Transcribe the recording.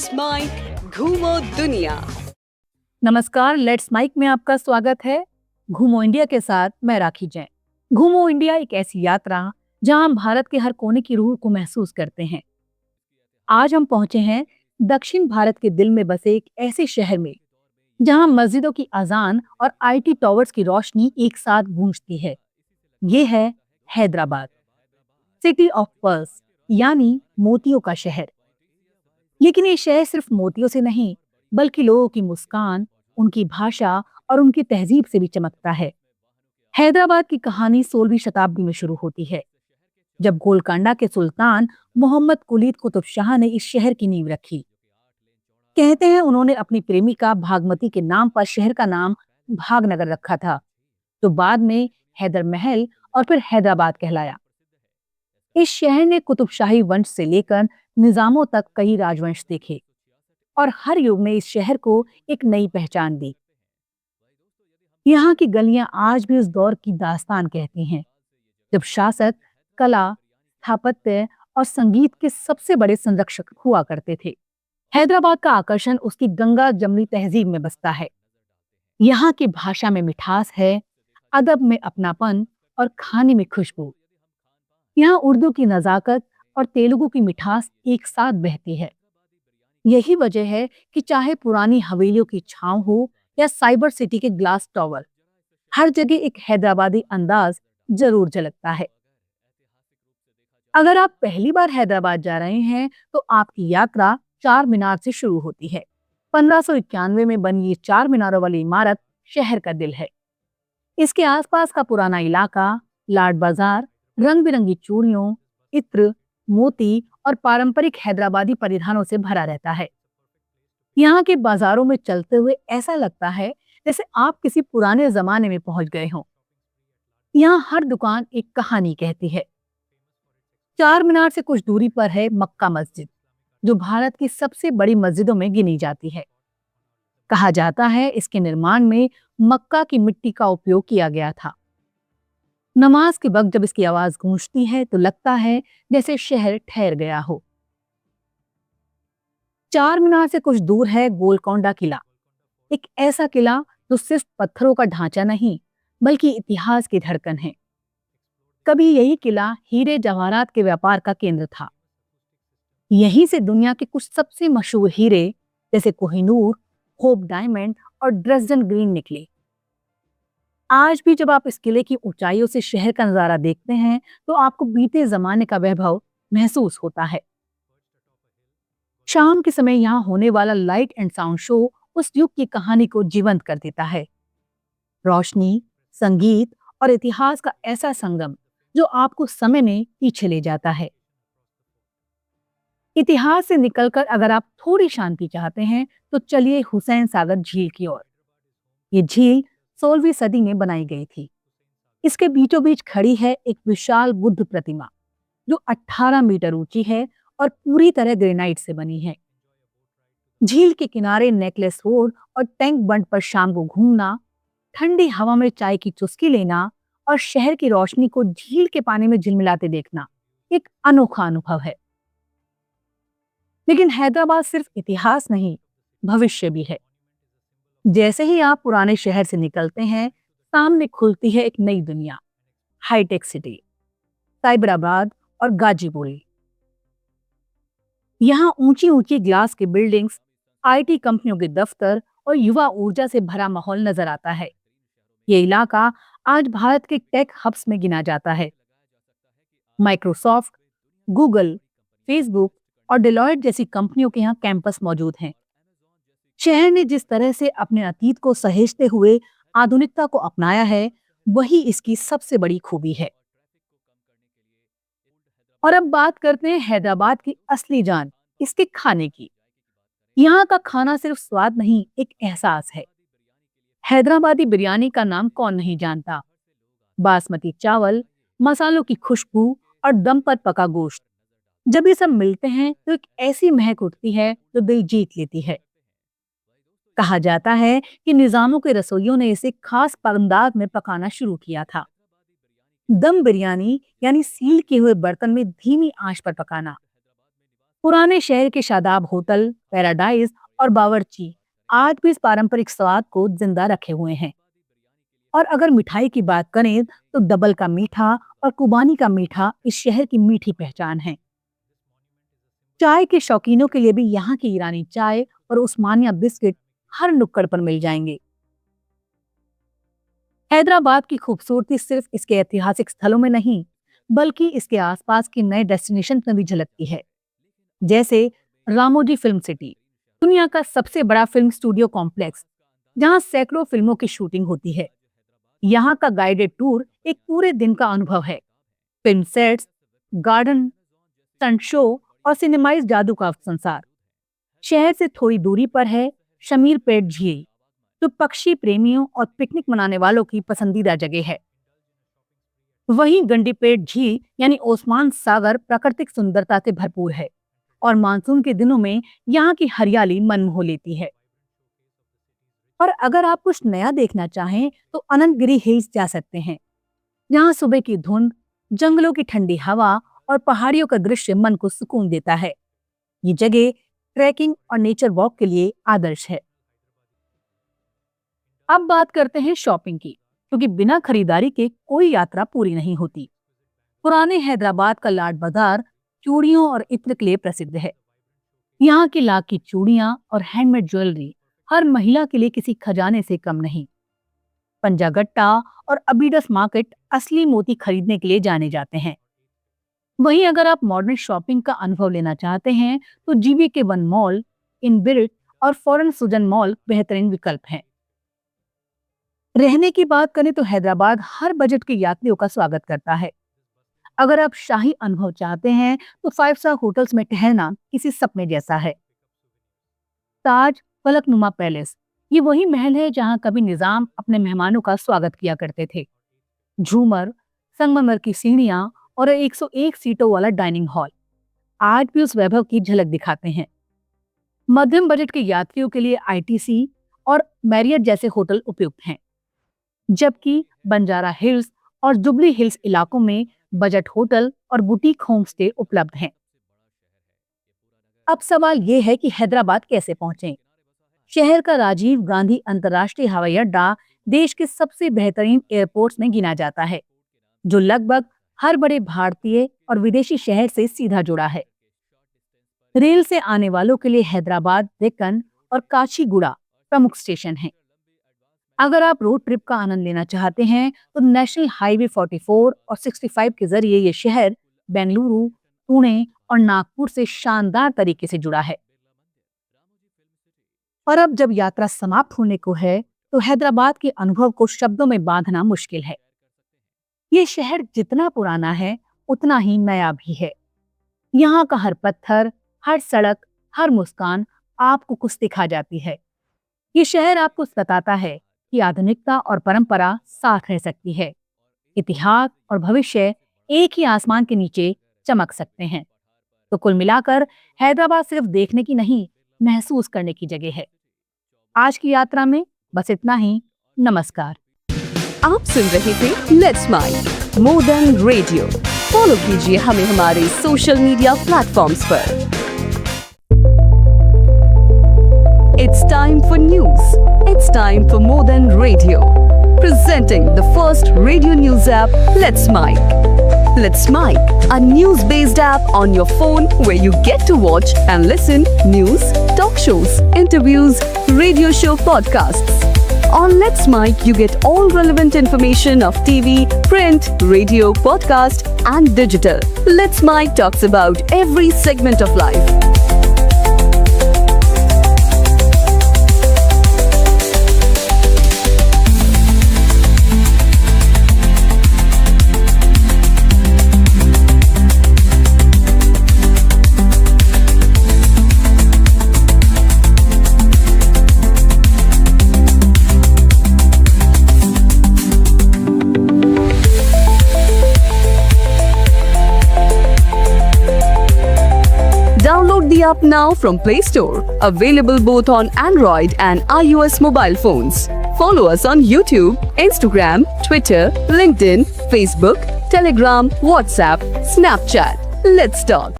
Let's mic घूमो दुनिया। नमस्कार, लेट्स माइक में आपका स्वागत है। घूमो इंडिया के साथ मैं राखी जैन। घूमो इंडिया एक ऐसी यात्रा जहां हम भारत के हर कोने की रूह को महसूस करते हैं। आज हम पहुंचे हैं दक्षिण भारत के दिल में बसे एक ऐसे शहर में जहां मस्जिदों की अजान और आईटी टावर्स की रोशनी एक साथ गूंजती है। ये है हैदराबाद, सिटी ऑफ पर्ल्स, यानी मोतियों का शहर। लेकिन ये शहर सिर्फ मोतियों से नहीं, बल्कि लोगों की मुस्कान, उनकी भाषा और उनकी तहजीब से भी चमकता है। हैदराबाद की कहानी 16वीं शताब्दी में शुरू होती है, जब गोलकांडा के सुल्तान मोहम्मद कुलीद कुतुब शाह ने इस शहर की नींव रखी। कहते हैं उन्होंने अपनी प्रेमिका भागमती के नाम पर शहर का नाम भागनगर रखा था, जो बाद में हैदर महल और फिर हैदराबाद कहलाया। इस शहर ने कुतुबशाही वंश से लेकर निजामों तक कई राजवंश देखे और हर युग में इस शहर को एक नई पहचान दी। यहाँ की गलियां आज भी उस दौर की दास्तान कहती हैं, जब शासक कला, स्थापत्य और संगीत के सबसे बड़े संरक्षक हुआ करते थे। हैदराबाद का आकर्षण उसकी गंगा जमनी तहजीब में बसता है। यहाँ की भाषा में मिठास है, अदब में अपनापन और खाने में खुशबू। यहाँ उर्दू की नजाकत और तेलुगु की मिठास एक साथ बहती है। यही वजह है कि चाहे पुरानी हवेलियों की छांव हो या साइबर सिटी के ग्लास टावर, हर जगह एक हैदराबादी अंदाज जरूर झलकता है। अगर आप पहली बार हैदराबाद जा रहे हैं, तो आपकी यात्रा चार मीनार से शुरू होती है। 1591 में बनी ये चार मीनारों वाली इमारत शहर का दिल है। इसके आसपास का पुराना इलाका, लाड बाजार, रंग बिरंगी चूड़ियों, इत्र, मोती और पारंपरिक हैदराबादी परिधानों से भरा रहता है। यहाँ के बाजारों में चलते हुए ऐसा लगता है जैसे आप किसी पुराने जमाने में पहुंच गए हों। यहाँ हर दुकान एक कहानी कहती है। चार मीनार से कुछ दूरी पर है मक्का मस्जिद, जो भारत की सबसे बड़ी मस्जिदों में गिनी जाती है। कहा जाता है इसके निर्माण में मक्का की मिट्टी का उपयोग किया गया था। नमाज के वक्त जब इसकी आवाज गूंजती है तो लगता है जैसे शहर ठहर गया हो। चार मीनार से कुछ दूर है गोलकोंडा किला, एक ऐसा किला जो सिर्फ पत्थरों का ढांचा नहीं, बल्कि इतिहास की धड़कन है। कभी यही किला हीरे जवाहरात के व्यापार का केंद्र था। यहीं से दुनिया के कुछ सबसे मशहूर हीरे जैसे कोहिनूर, होप डायमंड और ड्रेसडन ग्रीन निकले। आज भी जब आप इस किले की ऊंचाइयों से शहर का नजारा देखते हैं, तो आपको बीते जमाने का वैभव महसूस होता है। शाम के समय यहाँ होने वाला लाइट एंड साउंड शो उस युग की कहानी को जीवंत कर देता है। रोशनी, संगीत और इतिहास का ऐसा संगम जो आपको समय में पीछे ले जाता है। इतिहास से निकलकर अगर आप थोड़ी शांति चाहते हैं, तो चलिए हुसैन सागर झील की ओर। ये झील 16वीं सदी में बनाई गई थी। इसके बीचों बीच खड़ी है एक विशाल बुद्ध प्रतिमा, जो 18 मीटर ऊंची है और पूरी तरह ग्रेनाइट से बनी है। झील के किनारे नेकलेस रोड और टैंक बंड पर शाम को घूमना, ठंडी हवा में चाय की चुस्की लेना और शहर की रोशनी को झील के पानी में झिलमिलाते देखना एक अनोखा अनुभव है। लेकिन हैदराबाद सिर्फ इतिहास नहीं, भविष्य भी है। जैसे ही आप पुराने शहर से निकलते हैं, सामने खुलती है एक नई दुनिया, हाईटेक सिटी, साइबराबाद और गाजीपुरी। यहाँ ऊंची ऊंची ग्लास की बिल्डिंग्स, आईटी कंपनियों के दफ्तर और युवा ऊर्जा से भरा माहौल नजर आता है। ये इलाका आज भारत के टेक हब्स में गिना जाता है। माइक्रोसॉफ्ट, गूगल, फेसबुक और डेलॉयट जैसी कंपनियों के यहाँ कैंपस मौजूद हैं। शहर ने जिस तरह से अपने अतीत को सहेजते हुए आधुनिकता को अपनाया है, वही इसकी सबसे बड़ी खूबी है। और अब बात करते हैं हैदराबाद की असली जान, इसके खाने की। यहाँ का खाना सिर्फ स्वाद नहीं, एक एहसास है। हैदराबादी बिरयानी का नाम कौन नहीं जानता। बासमती चावल, मसालों की खुशबू और दम पर पका गोश्त, जब ये सब मिलते हैं तो एक ऐसी महक उठती है जो दिल जीत लेती है। कहा जाता है कि निजामों के रसोइयों ने इसे खास अंदाज में पकाना शुरू किया था। दम बिरयानी यानी सील किए हुए बर्तन में धीमी आंच पर पकाना। पुराने शहर के शादाब होटल, पैराडाइज और बावर्ची आज भी इस पारंपरिक स्वाद को जिंदा रखे हुए हैं। और अगर मिठाई की बात करें तो डबल का मीठा और कुबानी का मीठा इस शहर की मीठी पहचान है। चाय के शौकीनों के लिए भी यहाँ की ईरानी चाय और उस्मानिया बिस्किट हर नुक्कड़ पर मिल जाएंगे। हैदराबाद की खूबसूरती सिर्फ इसके ऐतिहासिक स्थलों में नहीं, बल्कि इसके आसपास की नए डेस्टिनेशन में भी झलकती है। जैसे रामोजी फिल्म सिटी, दुनिया का सबसे बड़ा फिल्म स्टूडियो कॉम्प्लेक्स, जहां सैकड़ों फिल्मों की शूटिंग होती है। यहाँ का गाइडेड टूर एक पूरे दिन का अनुभव है। Film sets, garden, stunt show और सिनेमाइज जादू का संसार। शहर से थोड़ी दूरी पर है शमीर पेट झील, जो पक्षी प्रेमियों और पिकनिक मनाने वालों की पसंदीदा जगह है। वहीं गंडीपेट झील यानी ओस्मान सागर प्राकृतिक सुंदरता से भरपूर है और मानसून के दिनों में यहाँ की हरियाली मन मोह लेती है। और अगर आप कुछ नया देखना चाहें तो अनंतगिरी हिल्स जा सकते हैं, जहाँ सुबह की धुंध, जंगलों की ठंडी हवा और पहाड़ियों का दृश्य मन को सुकून देता है। ये जगह ट्रैकिंग और नेचर वॉक के लिए आदर्श है। अब बात करते हैं शॉपिंग की, क्योंकि बिना खरीदारी के कोई यात्रा पूरी नहीं होती। पुराने हैदराबाद का लाड बाजार चूड़ियों और इत्र के लिए प्रसिद्ध है। यहाँ की लाख की चूड़ियां और हैंडमेड ज्वेलरी हर महिला के लिए किसी खजाने से कम नहीं। पंजागट्टा और अबीडस मार्केट असली मोती खरीदने के लिए जाने जाते हैं। वहीं अगर आप मॉडर्न शॉपिंग का अनुभव लेना चाहते हैं तो GBK वन मॉल, इनबिल्ट और फॉरेन सुजन मॉल बेहतरीन विकल्प हैं। रहने की बात करें तो हैदराबाद हर बजट के यात्रियों का स्वागत करता है। अगर आप शाही अनुभव चाहते हैं तो 5 स्टार होटल्स में ठहरना किसी सपने जैसा है। ताज फलकनुमा पैलेस, ये वही महल है जहां कभी निजाम अपने मेहमानों का स्वागत किया करते थे। झूमर, संगमरमर की सीढ़ियां और 101 सीटों वाला डाइनिंग हॉल आज भी उस वैभव की झलक दिखाते हैं। मध्यम बजट के यात्रियों के लिए ITC और मैरियट जैसे होटल उपयुक्त हैं, जबकि बंजारा हिल्स और जुबली हिल्स इलाकों में बजट होटल और बुटीक होमस्टे उपलब्ध हैं। अब सवाल ये है कि हैदराबाद कैसे पहुंचें? शहर का राजीव गांधी अंतर्राष्ट्रीय हवाई अड्डा देश के सबसे बेहतरीन एयरपोर्ट्स में गिना जाता है, जो लगभग हर बड़े भारतीय और विदेशी शहर से सीधा जुड़ा है। रेल से आने वालों के लिए हैदराबाद, डेक्कन और काचीगुड़ा प्रमुख स्टेशन हैं। अगर आप रोड ट्रिप का आनंद लेना चाहते हैं तो नेशनल हाईवे 44 और 65 के जरिए ये शहर बेंगलुरु, पुणे और नागपुर से शानदार तरीके से जुड़ा है। और अब जब यात्रा समाप्त होने को है तो हैदराबाद के अनुभव को शब्दों में बांधना मुश्किल है। ये शहर जितना पुराना है उतना ही नया भी है। यहाँ का हर पत्थर, हर सड़क, हर मुस्कान आपको कुछ दिखा जाती है। ये शहर आपको बताता है कि आधुनिकता और परंपरा साथ रह सकती है। इतिहास और भविष्य एक ही आसमान के नीचे चमक सकते हैं। तो कुल मिलाकर हैदराबाद सिर्फ देखने की नहीं, महसूस करने की जगह है। आज की यात्रा में बस इतना ही। नमस्कार। आप सुन रहे थे let's make more than radio. Follow कीजिए हमें हमारे सोशल मीडिया प्लेटफॉर्म्स पर। It's time for news. It's time for more than radio. Presenting the first radio news app, Let's Mic. Let's Mic, a news-based app on your phone where you get to watch and listen news, talk shows, interviews, radio show podcasts. On Let's Mic, you get all relevant information of TV, print, radio, podcast, and digital. Let's Mic talks about every segment of life. Download the app now from Play Store. Available both on Android and iOS mobile phones. Follow us on YouTube, Instagram, Twitter, LinkedIn, Facebook, Telegram, WhatsApp, Snapchat. Let's talk.